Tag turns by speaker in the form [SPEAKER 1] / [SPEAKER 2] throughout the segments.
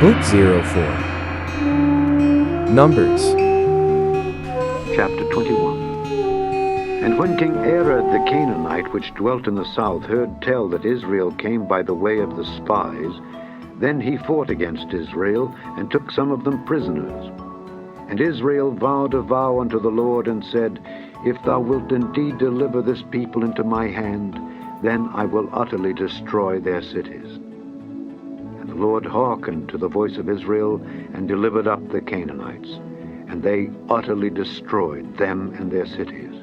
[SPEAKER 1] Book 04. Numbers.
[SPEAKER 2] Chapter 21. And when King Arad the Canaanite, which dwelt in the south, heard tell that Israel came by the way of the spies, then he fought against Israel, and took some of them prisoners. And Israel vowed a vow unto the Lord, and said, If thou wilt indeed deliver this people into my hand, then I will utterly destroy their cities. And the Lord hearkened to the voice of Israel, and delivered up the Canaanites, and they utterly destroyed them and their cities.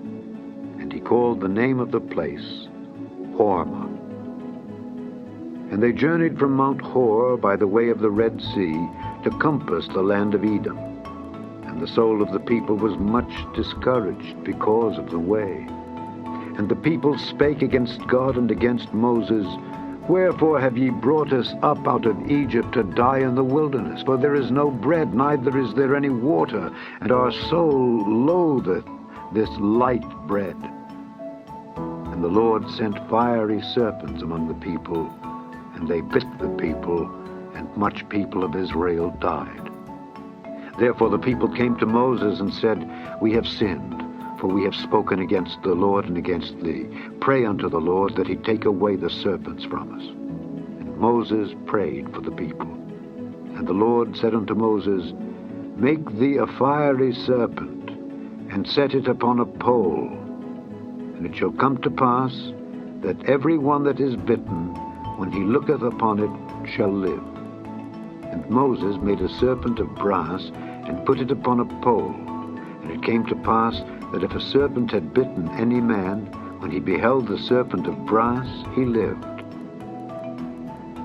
[SPEAKER 2] And he called the name of the place Hormah. And they journeyed from Mount Hor by the way of the Red Sea to compass the land of Edom. And the soul of the people was much discouraged because of the way. And the people spake against God and against Moses, Wherefore have ye brought us up out of Egypt to die in the wilderness? For there is no bread, neither is there any water, and our soul loatheth this light bread. And the Lord sent fiery serpents among the people, and they bit the people, and much people of Israel died. Therefore the people came to Moses and said, We have sinned, for we have spoken against the Lord and against thee. Pray unto the Lord that he take away the serpents from us. And Moses prayed for the people. And the Lord said unto Moses, Make thee a fiery serpent, and set it upon a pole. And it shall come to pass that every one that is bitten, when he looketh upon it, shall live. And Moses made a serpent of brass, and put it upon a pole. And it came to pass that if a serpent had bitten any man, when he beheld the serpent of brass, he lived.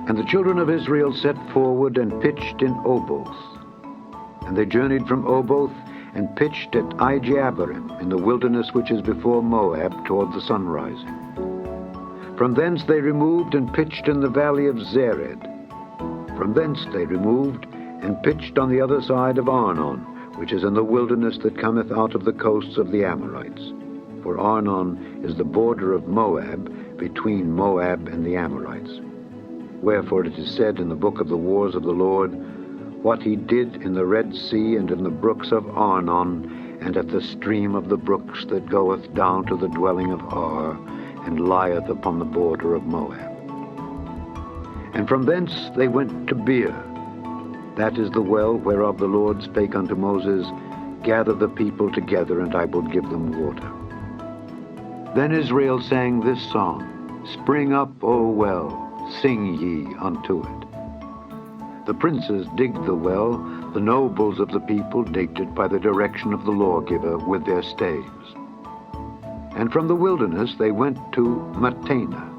[SPEAKER 2] And the children of Israel set forward and pitched in Oboth. And they journeyed from Oboth and pitched at Ijeabarim, in the wilderness which is before Moab, toward the sunrising. From thence they removed and pitched in the valley of Zered. From thence they removed and pitched on the other side of Arnon, which is in the wilderness that cometh out of the coasts of the Amorites. For Arnon is the border of Moab, between Moab and the Amorites. Wherefore it is said in the book of the wars of the Lord, What he did in the Red Sea and in the brooks of Arnon, and at the stream of the brooks that goeth down to the dwelling of Ar, and lieth upon the border of Moab. And from thence they went to Beer. That is the well whereof the Lord spake unto Moses, Gather the people together, and I will give them water. Then Israel sang this song, Spring up, O well, sing ye unto it. The princes digged the well, the nobles of the people digged it by the direction of the lawgiver with their staves. And from the wilderness they went to Mattanah,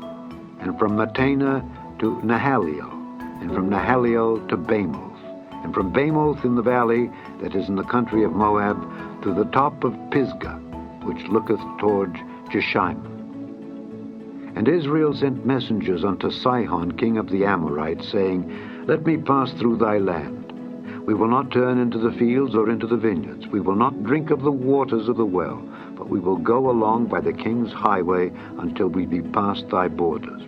[SPEAKER 2] and from Mattanah to Nahaliel, and from Nahaliel to Bamoth, and from Bamoth in the valley that is in the country of Moab, to the top of Pisgah, which looketh toward Jeshimon. And Israel sent messengers unto Sihon, king of the Amorites, saying, Let me pass through thy land. We will not turn into the fields or into the vineyards. We will not drink of the waters of the well, but we will go along by the king's highway until we be past thy borders.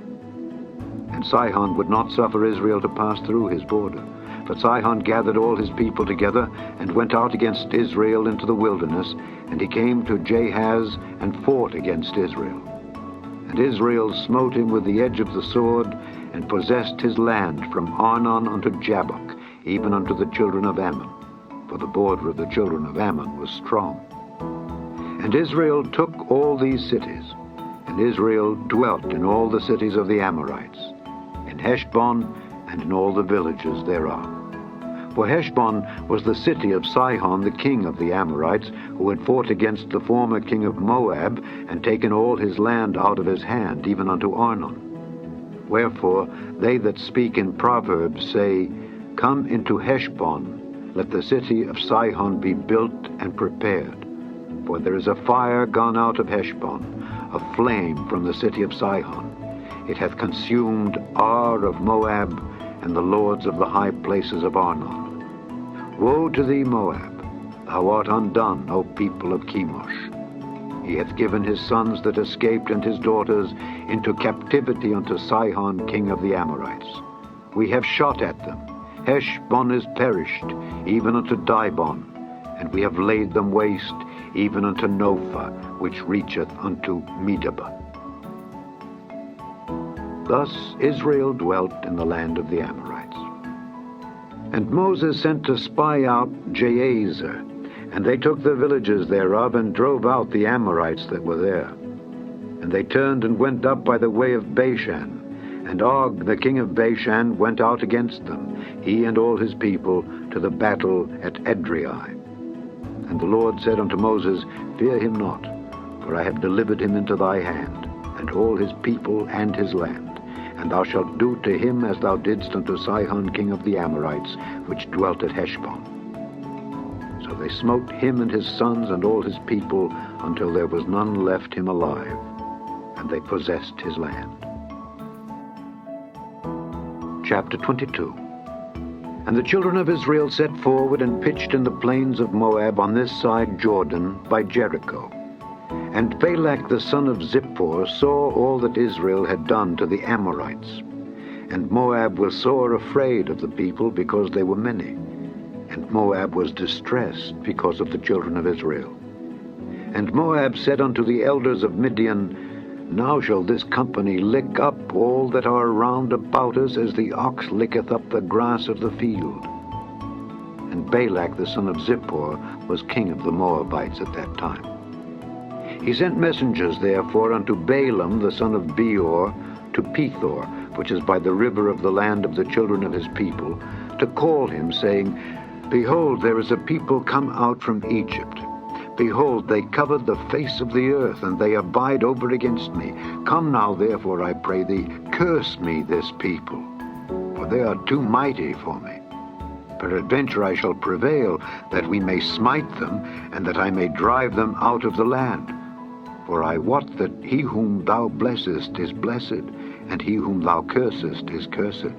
[SPEAKER 2] And Sihon would not suffer Israel to pass through his border. But Sihon gathered all his people together, and went out against Israel into the wilderness, and he came to Jahaz, and fought against Israel. And Israel smote him with the edge of the sword, and possessed his land from Arnon unto Jabbok, even unto the children of Ammon, for the border of the children of Ammon was strong. And Israel took all these cities, and Israel dwelt in all the cities of the Amorites, in Heshbon, and in all the villages thereof. For Heshbon was the city of Sihon the king of the Amorites, who had fought against the former king of Moab, and taken all his land out of his hand, even unto Arnon. Wherefore they that speak in Proverbs say, Come into Heshbon, let the city of Sihon be built and prepared. For there is a fire gone out of Heshbon, a flame from the city of Sihon. It hath consumed Ar of Moab, and the lords of the high places of Arnon. Woe to thee, Moab! Thou art undone, O people of Chemosh. He hath given his sons that escaped and his daughters into captivity unto Sihon king of the Amorites. We have shot at them, Heshbon is perished, even unto Dibon, and we have laid them waste, even unto Nophah, which reacheth unto Medeba. Thus Israel dwelt in the land of the Amorites. And Moses sent to spy out Jahazer, and they took the villages thereof, and drove out the Amorites that were there. And they turned and went up by the way of Bashan, and Og the king of Bashan went out against them, he and all his people, to the battle at Edrei. And the Lord said unto Moses, Fear him not, for I have delivered him into thy hand, and all his people and his land. And thou shalt do to him as thou didst unto Sihon king of the Amorites, which dwelt at Heshbon. So they smote him and his sons and all his people, until there was none left him alive, and they possessed his land. Chapter 22. And the children of Israel set forward and pitched in the plains of Moab on this side Jordan by Jericho. And Balak the son of Zippor saw all that Israel had done to the Amorites. And Moab was sore afraid of the people, because they were many. And Moab was distressed because of the children of Israel. And Moab said unto the elders of Midian, Now shall this company lick up all that are round about us, as the ox licketh up the grass of the field. And Balak the son of Zippor was king of the Moabites at that time. He sent messengers therefore unto Balaam the son of Beor to Pethor, which is by the river of the land of the children of his people, to call him, saying, Behold, there is a people come out from Egypt. Behold, they covered the face of the earth, and they abide over against me. Come now, therefore, I pray thee, curse me this people, for they are too mighty for me. Peradventure I shall prevail, that we may smite them, and that I may drive them out of the land. For I wot that he whom thou blessest is blessed, and he whom thou cursest is cursed.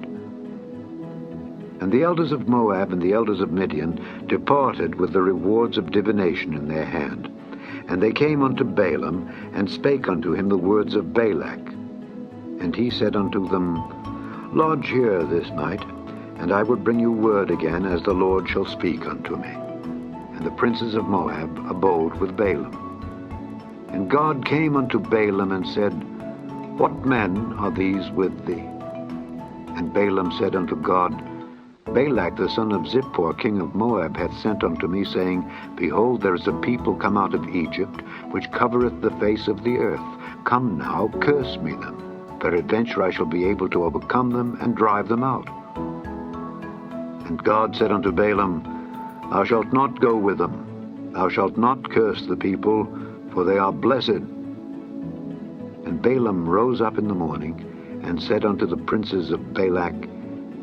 [SPEAKER 2] And the elders of Moab and the elders of Midian departed with the rewards of divination in their hand. And they came unto Balaam, and spake unto him the words of Balak. And he said unto them, Lodge here this night, and I will bring you word again, as the Lord shall speak unto me. And the princes of Moab abode with Balaam. And God came unto Balaam, and said, What men are these with thee? And Balaam said unto God, Balak the son of Zippor, king of Moab, hath sent unto me, saying, Behold, there is a people come out of Egypt, which covereth the face of the earth. Come now, curse me them. Peradventure I shall be able to overcome them, and drive them out. And God said unto Balaam, Thou shalt not go with them. Thou shalt not curse the people, for they are blessed. And Balaam rose up in the morning, and said unto the princes of Balak,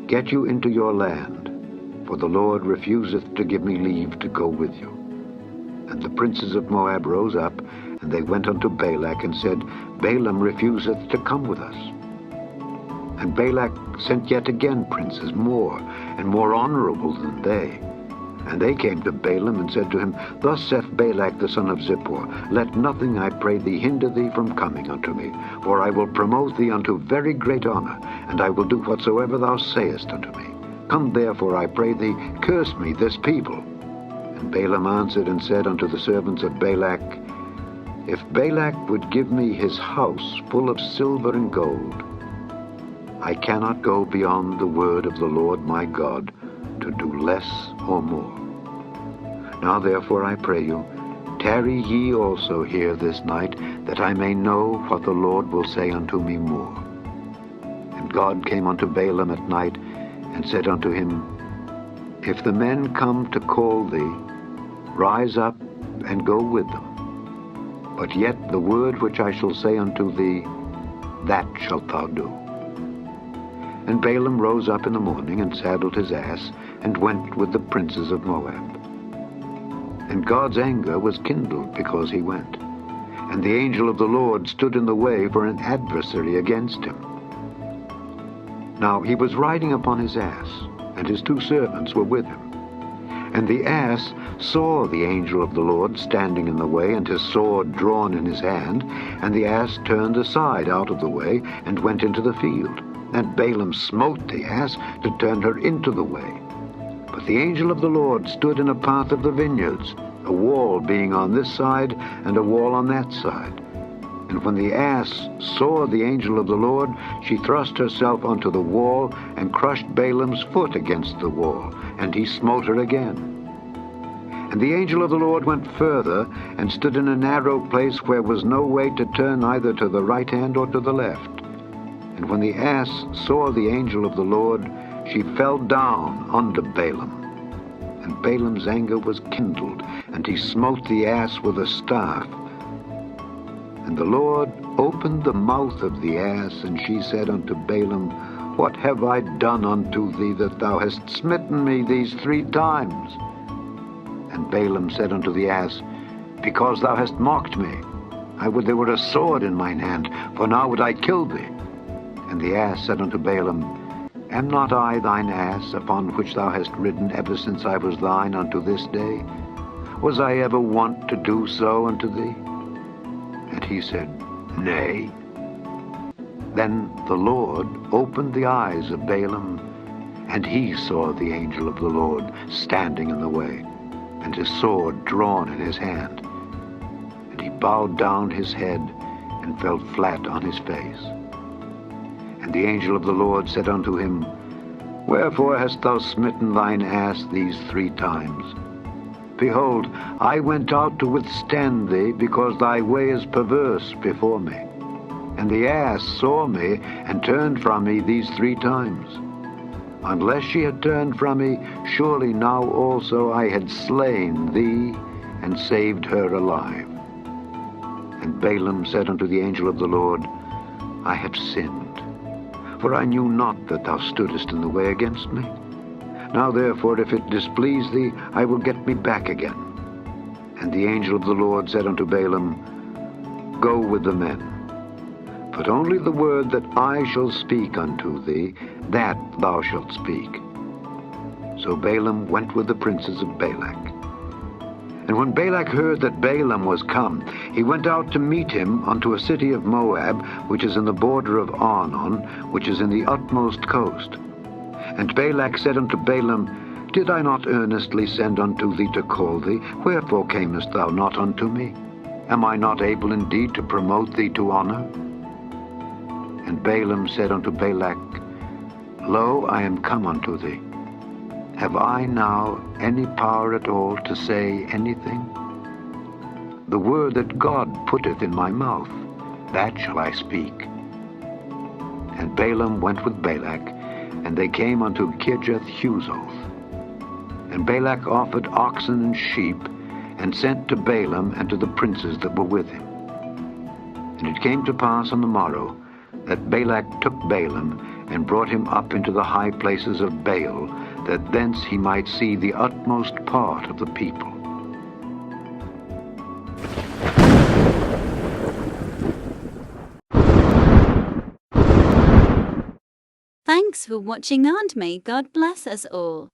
[SPEAKER 2] Get you into your land, for the Lord refuseth to give me leave to go with you. And the princes of Moab rose up, and they went unto Balak, and said, Balaam refuseth to come with us. And Balak sent yet again princes more, and more honorable than they. And they came to Balaam, and said to him, Thus saith Balak the son of Zippor, Let nothing, I pray thee, hinder thee from coming unto me, for I will promote thee unto very great honor, and I will do whatsoever thou sayest unto me. Come therefore, I pray thee, curse me this people. And Balaam answered and said unto the servants of Balak, If Balak would give me his house full of silver and gold, I cannot go beyond the word of the Lord my God, to do less or more. Now therefore I pray you, tarry ye also here this night, that I may know what the Lord will say unto me more. And God came unto Balaam at night, and said unto him, If the men come to call thee, rise up and go with them. But yet the word which I shall say unto thee, that shalt thou do. And Balaam rose up in the morning, and saddled his ass, and went with the princes of Moab. And God's anger was kindled because he went. And the angel of the Lord stood in the way for an adversary against him. Now he was riding upon his ass, and his 2 servants were with him. And the ass saw the angel of the Lord standing in the way, and his sword drawn in his hand, and the ass turned aside out of the way, and went into the field. And Balaam smote the ass to turn her into the way. But the angel of the Lord stood in a path of the vineyards, a wall being on this side and a wall on that side. And when the ass saw the angel of the Lord, she thrust herself onto the wall and crushed Balaam's foot against the wall, and he smote her again. And the angel of the Lord went further and stood in a narrow place where was no way to turn either to the right hand or to the left. And when the ass saw the angel of the Lord, she fell down under Balaam. And Balaam's anger was kindled, and he smote the ass with a staff. And the Lord opened the mouth of the ass, and she said unto Balaam, What have I done unto thee, that thou hast smitten me these 3 times? And Balaam said unto the ass, Because thou hast mocked me. I would there were a sword in mine hand, for now would I kill thee. And the ass said unto Balaam, Am not I thine ass, upon which thou hast ridden ever since I was thine unto this day? Was I ever wont to do so unto thee? And he said, Nay. Then the Lord opened the eyes of Balaam, and he saw the angel of the Lord standing in the way, and his sword drawn in his hand. And he bowed down his head, and fell flat on his face. And the angel of the Lord said unto him, Wherefore hast thou smitten thine ass these 3 times? Behold, I went out to withstand thee, because thy way is perverse before me. And the ass saw me, and turned from me these 3 times. Unless she had turned from me, surely now also I had slain thee, and saved her alive. And Balaam said unto the angel of the Lord, I have sinned, for I knew not that thou stoodest in the way against me. Now therefore, if it displease thee, I will get me back again. And the angel of the Lord said unto Balaam, Go with the men, but only the word that I shall speak unto thee, that thou shalt speak. So Balaam went with the princes of Balak. And when Balak heard that Balaam was come, he went out to meet him unto a city of Moab, which is in the border of Arnon, which is in the utmost coast. And Balak said unto Balaam, Did I not earnestly send unto thee to call thee? Wherefore camest thou not unto me? Am I not able indeed to promote thee to honor? And Balaam said unto Balak, Lo, I am come unto thee. Have I now any power at all to say anything? The word that God putteth in my mouth, that shall I speak. And Balaam went with Balak, and they came unto Kirjath-Huzoth. And Balak offered oxen and sheep, and sent to Balaam and to the princes that were with him. And it came to pass on the morrow, that Balak took Balaam, and brought him up into the high places of Baal, that thence he might see the utmost part of the people.
[SPEAKER 1] Thanks for watching, and may God bless us all.